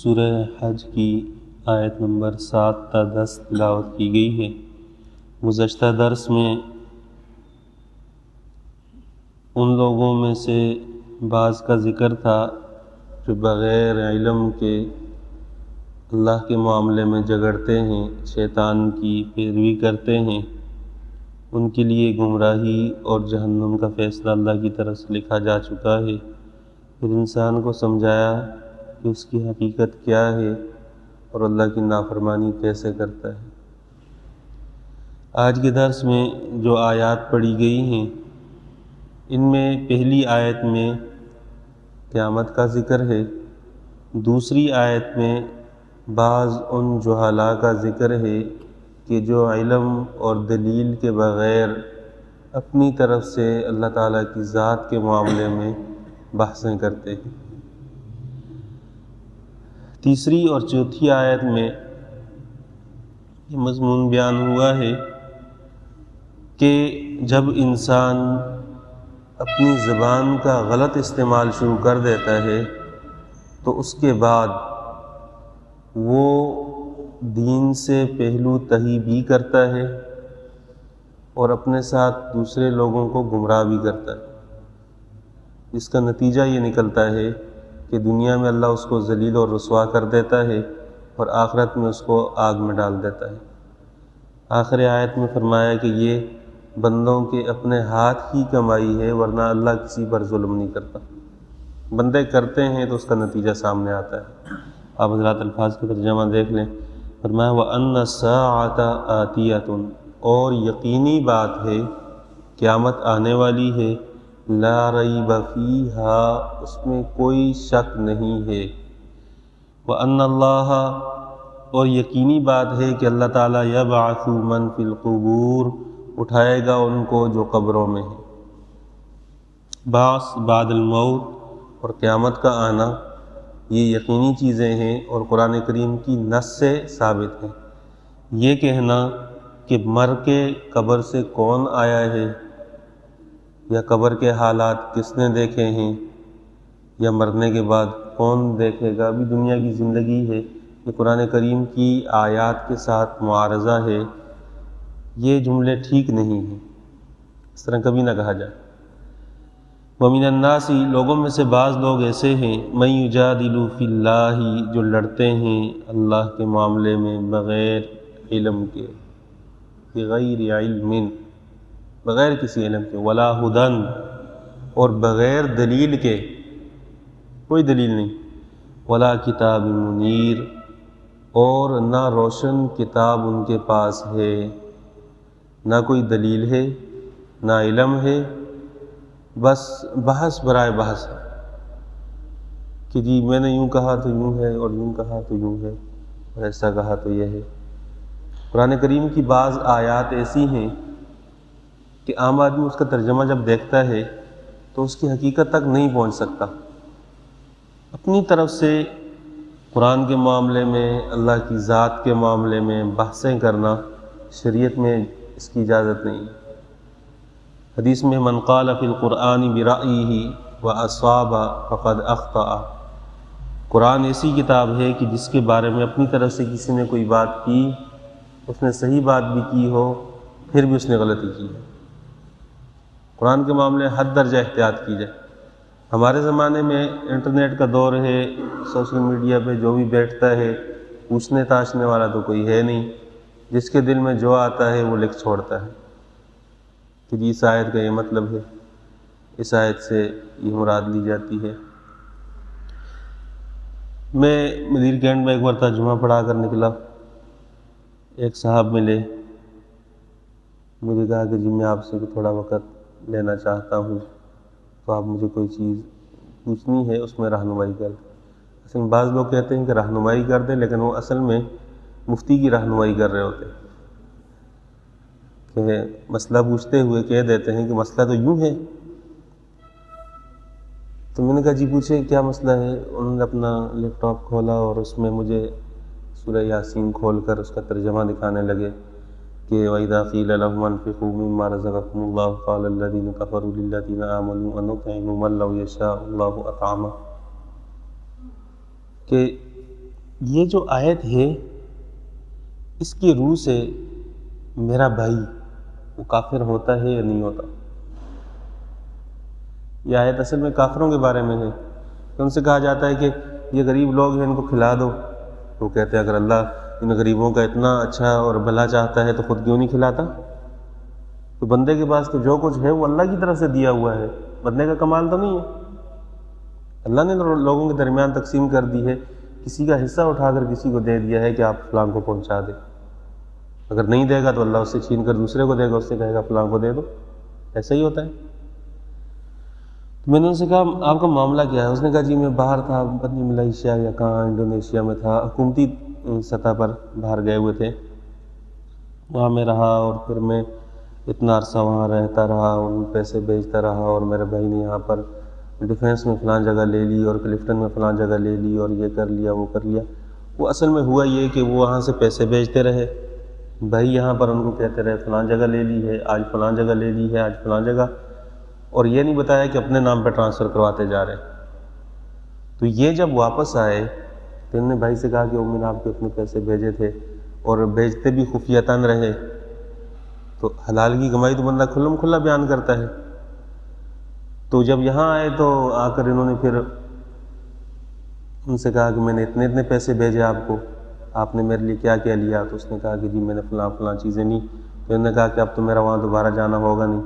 سورہ حج کی آیت نمبر 7 تا 10 تلاوت کی گئی ہے۔ گزشتہ درس میں ان لوگوں میں سے بعض کا ذکر تھا جو بغیر علم کے اللہ کے معاملے میں جھگڑتے ہیں، شیطان کی پیروی کرتے ہیں، ان کے لیے گمراہی اور جہنم کا فیصلہ اللہ کی طرف سے لکھا جا چکا ہے۔ پھر انسان کو سمجھایا کہ اس کی حقیقت کیا ہے اور اللہ کی نافرمانی کیسے کرتا ہے۔ آج کے درس میں جو آیات پڑھی گئی ہیں، ان میں پہلی آیت میں قیامت کا ذکر ہے، دوسری آیت میں بعض ان جہلاء کا ذکر ہے کہ جو علم اور دلیل کے بغیر اپنی طرف سے اللہ تعالیٰ کی ذات کے معاملے میں بحثیں کرتے ہیں۔ تیسری اور چوتھی آیت میں یہ مضمون بیان ہوا ہے کہ جب انسان اپنی زبان کا غلط استعمال شروع کر دیتا ہے تو اس کے بعد وہ دین سے پہلو تہی بھی کرتا ہے اور اپنے ساتھ دوسرے لوگوں کو گمراہ بھی کرتا ہے، جس کا نتیجہ یہ نکلتا ہے کہ دنیا میں اللہ اس کو ذلیل اور رسوا کر دیتا ہے اور آخرت میں اس کو آگ میں ڈال دیتا ہے۔ آخر آیت میں فرمایا کہ یہ بندوں کے اپنے ہاتھ کی کمائی ہے، ورنہ اللہ کسی پر ظلم نہیں کرتا۔ بندے کرتے ہیں تو اس کا نتیجہ سامنے آتا ہے۔ آپ حضرات الفاظ کا ترجمہ دیکھ لیں۔ فرمایا وَأَنَّ السَّاعَةَ آتِيَةٌ، اور یقینی بات ہے قیامت آنے والی ہے، لا ریب فیہا، اس میں کوئی شک نہیں ہے، وَأَنَّ اللَّهَ، اور یقینی بات ہے کہ اللہ تعالیٰ یبعث من فی القبور، اٹھائے گا ان کو جو قبروں میں ہے۔ بعث بعد الموت اور قیامت کا آنا یہ یقینی چیزیں ہیں اور قرآن کریم کی نص سے ثابت ہیں۔ یہ کہنا کہ مر کے قبر سے کون آیا ہے یا قبر کے حالات کس نے دیکھے ہیں یا مرنے کے بعد کون دیکھے گا، ابھی دنیا کی زندگی ہے، یہ قرآن کریم کی آیات کے ساتھ معارضہ ہے، یہ جملے ٹھیک نہیں ہیں، اس طرح کبھی نہ کہا جائے۔ وَمِنَ النَّاسِ، لوگوں میں سے بعض لوگ ایسے ہیں، مَن یُجادِلُ فِی اللَّہِ، جو لڑتے ہیں اللہ کے معاملے میں بغیر علم کے، بغیر علم، بغیر کسی علم کے، وَلَا هُدًى، اور بغیر دلیل کے، کوئی دلیل نہیں، وَلَا کِتَابٍ مُنِیرٍ، اور نہ روشن کتاب ان کے پاس ہے، نہ کوئی دلیل ہے نہ علم ہے، بس بحث برائے بحث ہے کہ جی میں نے یوں کہا تو یوں ہے اور یوں کہا تو یوں ہے اور ایسا کہا تو یہ ہے۔ قرآن کریم کی بعض آیات ایسی ہیں کہ عام آدمی اس کا ترجمہ جب دیکھتا ہے تو اس کی حقیقت تک نہیں پہنچ سکتا۔ اپنی طرف سے قرآن کے معاملے میں، اللہ کی ذات کے معاملے میں بحثیں کرنا شریعت میں اس کی اجازت نہیں۔ حدیث میں من قال فی القرآن برأیہ واصاب فقد اخطأ، قرآن ایسی کتاب ہے کہ جس کے بارے میں اپنی طرف سے کسی نے کوئی بات کی، اس نے صحیح بات بھی کی ہو پھر بھی اس نے غلطی کی ہے۔ قرآن کے معاملے حد درجہ احتیاط کی جائے۔ ہمارے زمانے میں انٹرنیٹ کا دور ہے، سوشل میڈیا پہ جو بھی بیٹھتا ہے پوچھنے تاشنے والا تو کوئی ہے نہیں، جس کے دل میں جو آتا ہے وہ لکھ چھوڑتا ہے کہ جی اس آیت کا یہ مطلب ہے، اس آیت سے یہ مراد لی جاتی ہے۔ میں مدیر کینٹ میں ایک بار ترجمہ پڑھا کر نکلا، ایک صاحب ملے، مجھے کہا کہ جی میں آپ سے تھوڑا وقت لینا چاہتا ہوں، تو آپ مجھے کوئی چیز پوچھنی ہے، اس میں رہنمائی کر دیں۔ اصل میں بعض لوگ کہتے ہیں کہ رہنمائی کر دیں، لیکن وہ اصل میں مفتی کی رہنمائی کر رہے ہوتے ہیں کہ مسئلہ پوچھتے ہوئے کہہ دیتے ہیں کہ مسئلہ تو یوں ہے۔ تو میں نے کہا جی پوچھیں کیا مسئلہ ہے؟ انہوں نے اپنا لیپ ٹاپ کھولا اور اس میں مجھے سورہ یاسین کھول کر اس کا ترجمہ دکھانے لگے کہ وَإِذَا قِيلَ لَهُمْ أَنفِقُوا مِمَّا رَزَقَكُمُ اللَّهُ قَالَ الَّذِينَ كَفَرُوا لِلَّذِينَ آمَنُوا أَنُطْعِمُ مَن لَّوْ يَشَاءُ اللَّهُ أَطْعَمَهُ، کہ یہ جو آیت ہے اس کی روح سے میرا بھائی وہ کافر ہوتا ہے یا نہیں ہوتا؟ یہ آیت اصل میں کافروں کے بارے میں ہے کہ ان سے کہا جاتا ہے کہ یہ غریب لوگ ہیں ان کو کھلا دو، تو کہتے ہیں اگر اللہ ان غریبوں کا اتنا اچھا اور بھلا چاہتا ہے تو خود کیوں نہیں کھلاتا؟ تو بندے کے پاس تو جو کچھ ہے وہ اللہ کی طرف سے دیا ہوا ہے، بندے کا کمال تو نہیں ہے۔ اللہ نے لوگوں کے درمیان تقسیم کر دی ہے، کسی کا حصہ اٹھا کر کسی کو دے دیا ہے کہ آپ فلاں کو پہنچا دے، اگر نہیں دے گا تو اللہ اس سے چھین کر دوسرے کو دے گا، اس سے کہے گا فلاں کو دے دو، ایسا ہی ہوتا ہے۔ تو میں نے ان سے کہا آپ کا معاملہ کیا ہے؟ اس نے کہا جی میں باہر تھا، پتہ نہیں ملائیشیا یا کہاں انڈونیشیا میں تھا، حکومتی سطح پر باہر گئے ہوئے تھے، وہاں میں رہا اور پھر میں اتنا عرصہ وہاں رہتا رہا، ان پیسے بھیجتا رہا، اور میرے بھائی نے یہاں پر ڈیفینس میں فلاں جگہ لے لی اور کلفٹن میں فلاں جگہ لے لی اور یہ کر لیا وہ کر لیا۔ وہ اصل میں ہوا یہ کہ وہ وہاں سے پیسے بھیجتے رہے، بھائی یہاں پر ان کو کہتے رہے فلاں جگہ لے لی ہے، آج فلاں جگہ لے لی ہے، آج فلاں جگہ، اور یہ نہیں بتایا کہ اپنے نام پہ ٹرانسفر کرواتے جا رہے۔ تو یہ جب واپس آئے تو انہوں نے بھائی سے کہا کہ میں نے آپ کے اپنے پیسے بھیجے تھے، اور بھیجتے بھی خفیتاً رہے۔ تو حلال کی کمائی تو بندہ کھلم کھلا بیان کرتا ہے۔ تو جب یہاں آئے تو آ کر انہوں نے پھر ان سے کہا کہ میں نے اتنے اتنے پیسے بھیجے آپ کو، آپ نے میرے لیے کیا کیا لیا؟ تو اس نے کہا کہ جی میں نے فلاں فلاں چیزیں لی۔ تو انہوں نے کہا کہ اب تو میرا وہاں دوبارہ جانا ہوگا نہیں۔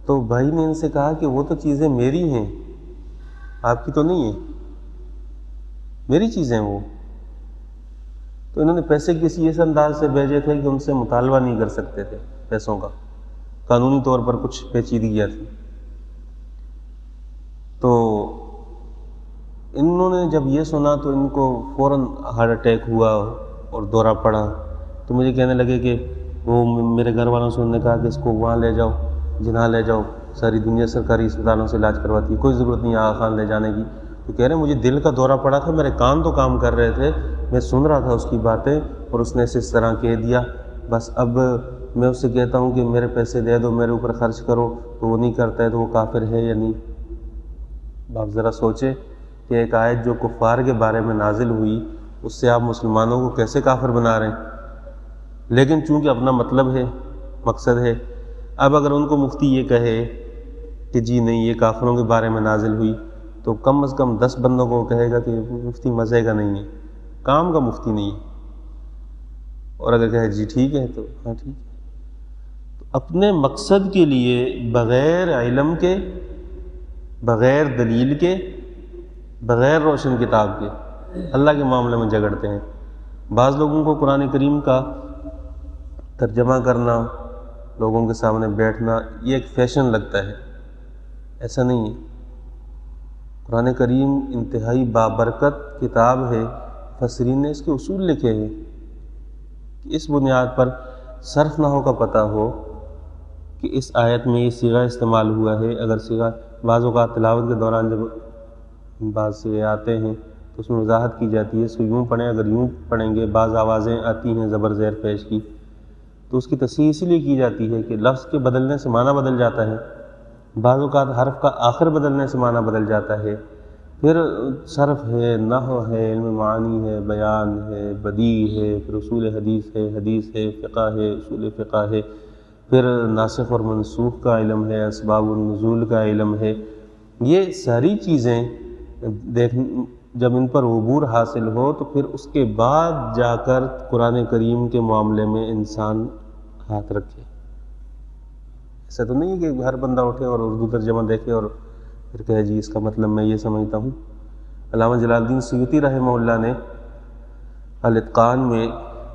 تو بھائی نے ان سے کہا کہ وہ تو چیزیں میری ہیں، آپ کی تو نہیں ہیں، میری چیزیں وہ۔ تو انہوں نے پیسے کسی اس انداز سے بھیجے تھے کہ ان سے مطالبہ نہیں کر سکتے تھے پیسوں کا، قانونی طور پر کچھ پیچیدگیاں تھیں۔ تو انہوں نے جب یہ سنا تو ان کو فوراً ہارٹ اٹیک ہوا اور دورہ پڑا۔ تو مجھے کہنے لگے کہ وہ میرے گھر والوں سے انہوں نے کہا کہ اس کو وہاں لے جاؤ، جناح لے جاؤ، ساری دنیا سرکاری اسپتالوں سے علاج کرواتی ہے، کوئی ضرورت نہیں آغا خان لے جانے کی۔ تو کہہ رہے ہیں مجھے دل کا دورہ پڑا تھا، میرے کان تو کام کر رہے تھے، میں سن رہا تھا اس کی باتیں، اور اس نے اس طرح کہہ دیا، بس اب میں اس سے کہتا ہوں کہ میرے پیسے دے دو، میرے اوپر خرچ کرو، تو وہ نہیں کرتا ہے، تو وہ کافر ہے یا نہیں؟ آپ ذرا سوچیں کہ ایک آیت جو کفار کے بارے میں نازل ہوئی اس سے آپ مسلمانوں کو کیسے کافر بنا رہے ہیں؟ لیکن چونکہ اپنا مطلب ہے، مقصد ہے، اب اگر ان کو مفتی یہ کہے کہ جی نہیں یہ کافروں کے بارے میں نازل ہوئی، تو کم از کم 10 بندوں کو کہے گا کہ مفتی مزے کا نہیں ہے، کام کا مفتی نہیں ہے۔ اور اگر کہے جی ٹھیک ہے تو ہاں ٹھیک ہے۔ تو اپنے مقصد کے لیے بغیر علم کے، بغیر دلیل کے، بغیر روشن کتاب کے اللہ کے معاملے میں جھگڑتے ہیں۔ بعض لوگوں کو قرآن کریم کا ترجمہ کرنا، لوگوں کے سامنے بیٹھنا، یہ ایک فیشن لگتا ہے، ایسا نہیں ہے۔ قرآن کریم انتہائی بابرکت کتاب ہے، مفسرین نے اس کے اصول لکھے ہیں کہ اس بنیاد پر صرف نحو کا پتہ ہو کہ اس آیت میں یہ صیغہ استعمال ہوا ہے۔ اگر صیغہ بعض اوقات تلاوت کے دوران جب بعض صیغے آتے ہیں تو اس میں وضاحت کی جاتی ہے، اس کو یوں پڑھیں، اگر یوں پڑھیں گے، بعض آوازیں آتی ہیں زبر زیر پیش کی، تو اس کی تصحیح اس لیے کی جاتی ہے کہ لفظ کے بدلنے سے معنی بدل جاتا ہے، بعض اوقات حرف کا آخر بدلنے سے معنی بدل جاتا ہے، پھر صرف ہے، نحو ہے، علم معانی ہے، بیان ہے، بدیع ہے، پھر اصول حدیث ہے، فقہ ہے، اصول فقہ ہے، پھر ناسخ اور منسوخ کا علم ہے، اسباب النزول کا علم ہے۔ یہ ساری چیزیں جب ان پر عبور حاصل ہو تو پھر اس کے بعد جا کر قرآن کریم کے معاملے میں انسان ہاتھ رکھے۔ ایسا تو نہیں کہ ہر بندہ اٹھے اور اردو ترجمہ دیکھے اور پھر کہے جی اس کا مطلب میں یہ سمجھتا ہوں۔ علامہ جلال الدین سیوطی رحمہ اللہ نے الاتقان میں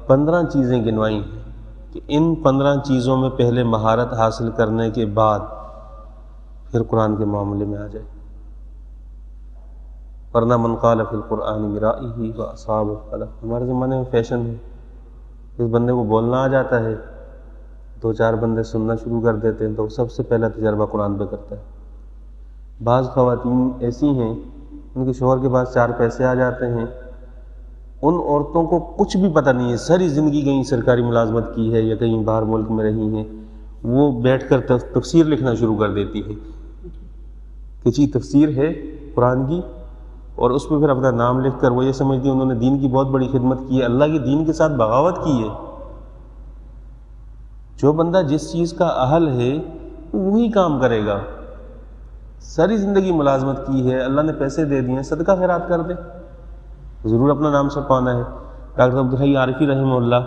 15 چیزیں گنوائی ہیں کہ ان 15 چیزوں میں پہلے مہارت حاصل کرنے کے بعد پھر قرآن کے معاملے میں آ جائے، ورنہ من قال فی القرآن برائہ واصاب الخلف۔ ہمارے زمانے میں فیشن ہے، اس بندے کو بولنا آ جاتا ہے، 2-4 بندے سننا شروع کر دیتے ہیں تو سب سے پہلا تجربہ قرآن پہ کرتا ہے۔ بعض خواتین ایسی ہیں ان کے شوہر کے پاس 4 پیسے آ جاتے ہیں، ان عورتوں کو کچھ بھی پتہ نہیں ہے، ساری زندگی کہیں سرکاری ملازمت کی ہے یا کہیں باہر ملک میں رہی ہیں، وہ بیٹھ کر تفسیر لکھنا شروع کر دیتی ہے کہ جی تفسیر ہے قرآن کی، اور اس پہ پھر اپنا نام لکھ کر وہ یہ سمجھتی ہیں انہوں نے دین کی بہت بڑی خدمت کی ہے، اللہ کے دین کے ساتھ بغاوت کی ہے۔ جو بندہ جس چیز کا اہل ہے وہی کام کرے گا۔ ساری زندگی ملازمت کی ہے، اللہ نے پیسے دے دیے ہیں، صدقہ خیرات کر دے، ضرور اپنا نام چھپانا ہے۔ ڈاکٹر عبدالحی عارفی رحمہ اللہ،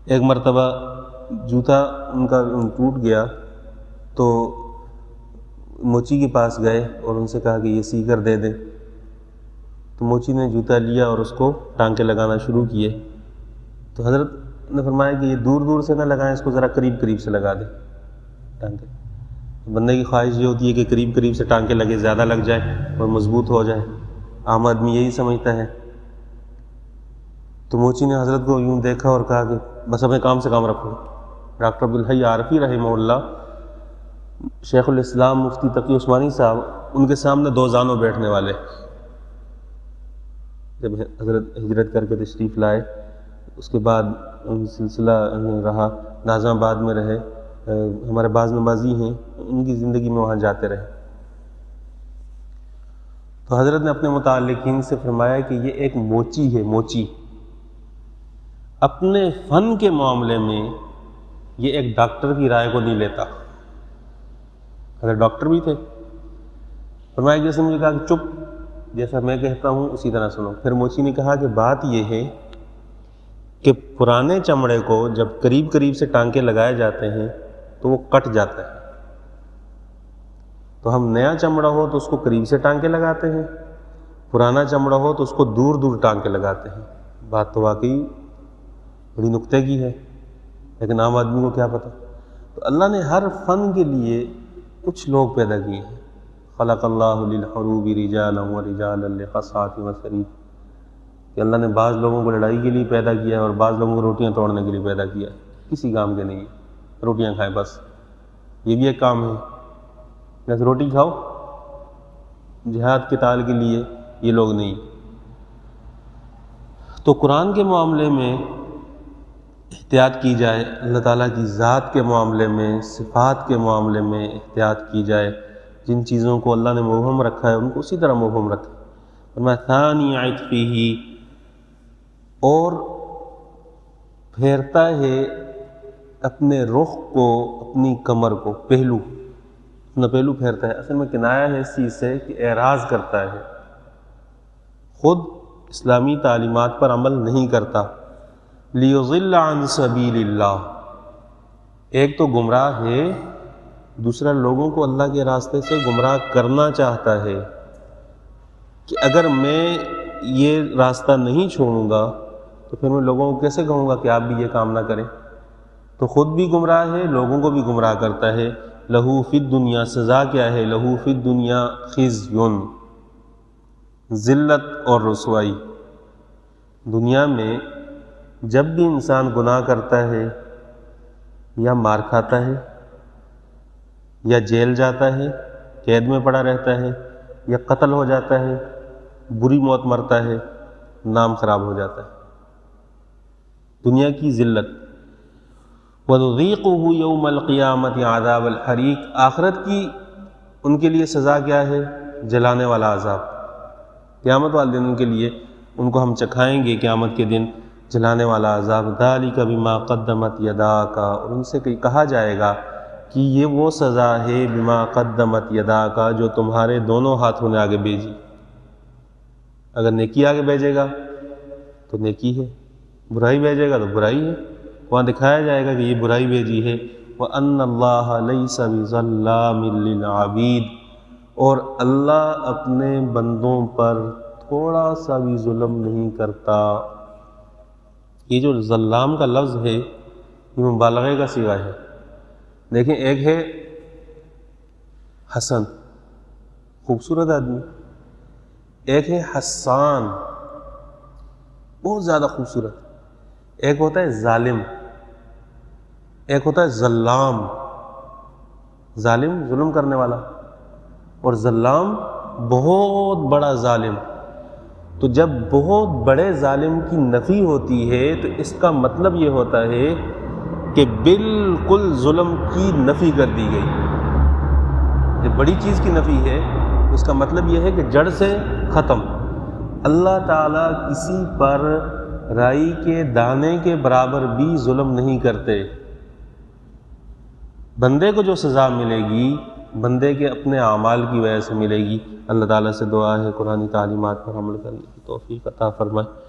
ایک مرتبہ جوتا ان کا ٹوٹ گیا تو موچی کے پاس گئے اور ان سے کہا کہ یہ سی کر دے دیں، تو موچی نے جوتا لیا اور اس کو ٹانکے لگانا شروع کیے۔ تو حضرت نے فرمایا کہ یہ دور دور سے نہ لگائیں، اس کو ذرا قریب قریب سے لگا دیں ٹانکے۔ بندے کی خواہش یہ ہوتی ہے کہ قریب قریب سے ٹانکے لگے، زیادہ لگ جائے اور مضبوط ہو جائے، عام آدمی یہی سمجھتا ہے۔ تو موچی نے حضرت کو یوں دیکھا اور کہا کہ بس اپنے کام سے کام رکھو۔ ڈاکٹر عبدالحی عارفی رحمہ اللہ، شیخ الاسلام مفتی تقی عثمانی صاحب، ان کے سامنے دو زانوں بیٹھنے والے، جب حضرت ہجرت کر کے تشریف لائے اس کے بعد سلسلہ رہا، ناظم آباد میں رہے، ہمارے بعض نمازی ہیں ان کی زندگی میں وہاں جاتے رہے۔ تو حضرت نے اپنے متعلقین سے فرمایا کہ یہ ایک موچی ہے، موچی اپنے فن کے معاملے میں یہ ایک ڈاکٹر کی رائے کو نہیں لیتا۔ اگر ڈاکٹر بھی تھے، فرمایا کہ جیسے مجھے کہا کہ چپ، جیسا میں کہتا ہوں اسی طرح سنو۔ پھر موچی نے کہا کہ بات یہ ہے کہ پرانے چمڑے کو جب قریب قریب سے ٹانکے لگائے جاتے ہیں تو وہ کٹ جاتا ہے، تو ہم نیا چمڑا ہو تو اس کو قریب سے ٹانکے لگاتے ہیں، پرانا چمڑا ہو تو اس کو دور دور ٹانکے لگاتے ہیں۔ بات تو واقعی بڑی نکتے کی ہے، لیکن عام آدمی کو کیا پتہ۔ تو اللہ نے ہر فن کے لیے کچھ لوگ پیدا کیے ہیں۔ خلق اللہ للحروب رجالا ورجالا لقصاص وسریف، کہ اللہ نے بعض لوگوں کو لڑائی کے لیے پیدا کیا ہے اور بعض لوگوں کو روٹیاں توڑنے کے لیے پیدا کیا ہے، کسی کام کے نہیں ہے، روٹیاں کھائیں بس، یہ بھی ایک کام ہے۔ جیسے روٹی کھاؤ، جہاد قتال کے لیے یہ لوگ نہیں۔ تو قرآن کے معاملے میں احتیاط کی جائے، اللہ تعالیٰ کی ذات کے معاملے میں، صفات کے معاملے میں احتیاط کی جائے۔ جن چیزوں کو اللہ نے مبہم رکھا ہے ان کو اسی طرح مبہم رکھے۔ فرمایا ثانی عطفہ، اور پھیرتا ہے اپنے رخ کو، اپنی کمر کو، پہلو، اپنا پہلو پھیرتا ہے، اصل میں کنایا ہے اس چیز سے کہ اعراض کرتا ہے، خود اسلامی تعلیمات پر عمل نہیں کرتا۔ لیضل عن سبیل اللہ، ایک تو گمراہ ہے، دوسرا لوگوں کو اللہ کے راستے سے گمراہ کرنا چاہتا ہے کہ اگر میں یہ راستہ نہیں چھوڑوں گا تو پھر میں لوگوں کو کیسے کہوں گا کہ آپ بھی یہ کام نہ کریں۔ تو خود بھی گمراہ ہے، لوگوں کو بھی گمراہ کرتا ہے۔ لہو فی الدنیا، سزا کیا ہے؟ لہو فی الدنیا خزی، ذلت اور رسوائی۔ دنیا میں جب بھی انسان گناہ کرتا ہے یا مار کھاتا ہے یا جیل جاتا ہے، قید میں پڑا رہتا ہے، یا قتل ہو جاتا ہے، بری موت مرتا ہے، نام خراب ہو جاتا ہے، دنیا کی ذلت۔ وَنُذِيقُهُ يَوْمَ الْقِيَامَةِ عَذَابَ الْحَرِيقِ، آخرت کی ان کے لیے سزا کیا ہے؟ جلانے والا عذاب۔ قیامت والے دن ان کے لیے، ان کو ہم چکھائیں گے قیامت کے دن جلانے والا عذاب۔ ذَلِكَ بِمَا قَدَّمَتْ يَدَاكَ، اور ان سے کہا جائے گا کہ یہ وہ سزا ہے بما قدمت یداک، جو تمہارے دونوں ہاتھوں نے آگے بھیجی۔ اگر نیکی آگے بھیجے گا تو نیکی ہے، برائی بھیجے گا تو برائی ہے، وہاں دکھایا جائے گا کہ یہ برائی بھیجی ہے۔ وَأَنَّ اللَّهَ لَيْسَ بِظَلَّامٍ لِّلْعَبِيدِ، اور اللہ اپنے بندوں پر تھوڑا سا بھی ظلم نہیں کرتا۔ یہ جو ظلام کا لفظ ہے یہ مبالغے کا صیغہ ہے۔ دیکھیں، ایک ہے حسن، خوبصورت آدمی، ایک ہے حسان، بہت زیادہ خوبصورت، ایک ہوتا ہے ظالم، ایک ہوتا ہے ظلام۔ ظالم ظلم کرنے والا، اور ظلام بہت بڑا ظالم۔ تو جب بہت بڑے ظالم کی نفی ہوتی ہے تو اس کا مطلب یہ ہوتا ہے کہ بالکل ظلم کی نفی کر دی گئی۔ جب بڑی چیز کی نفی ہے اس کا مطلب یہ ہے کہ جڑ سے ختم۔ اللہ تعالیٰ کسی پر رائی کے دانے کے برابر بھی ظلم نہیں کرتے۔ بندے کو جو سزا ملے گی بندے کے اپنے اعمال کی وجہ سے ملے گی۔ اللہ تعالیٰ سے دعا ہے قرآنی تعلیمات پر عمل کرنے کی توفیق عطا فرمائے۔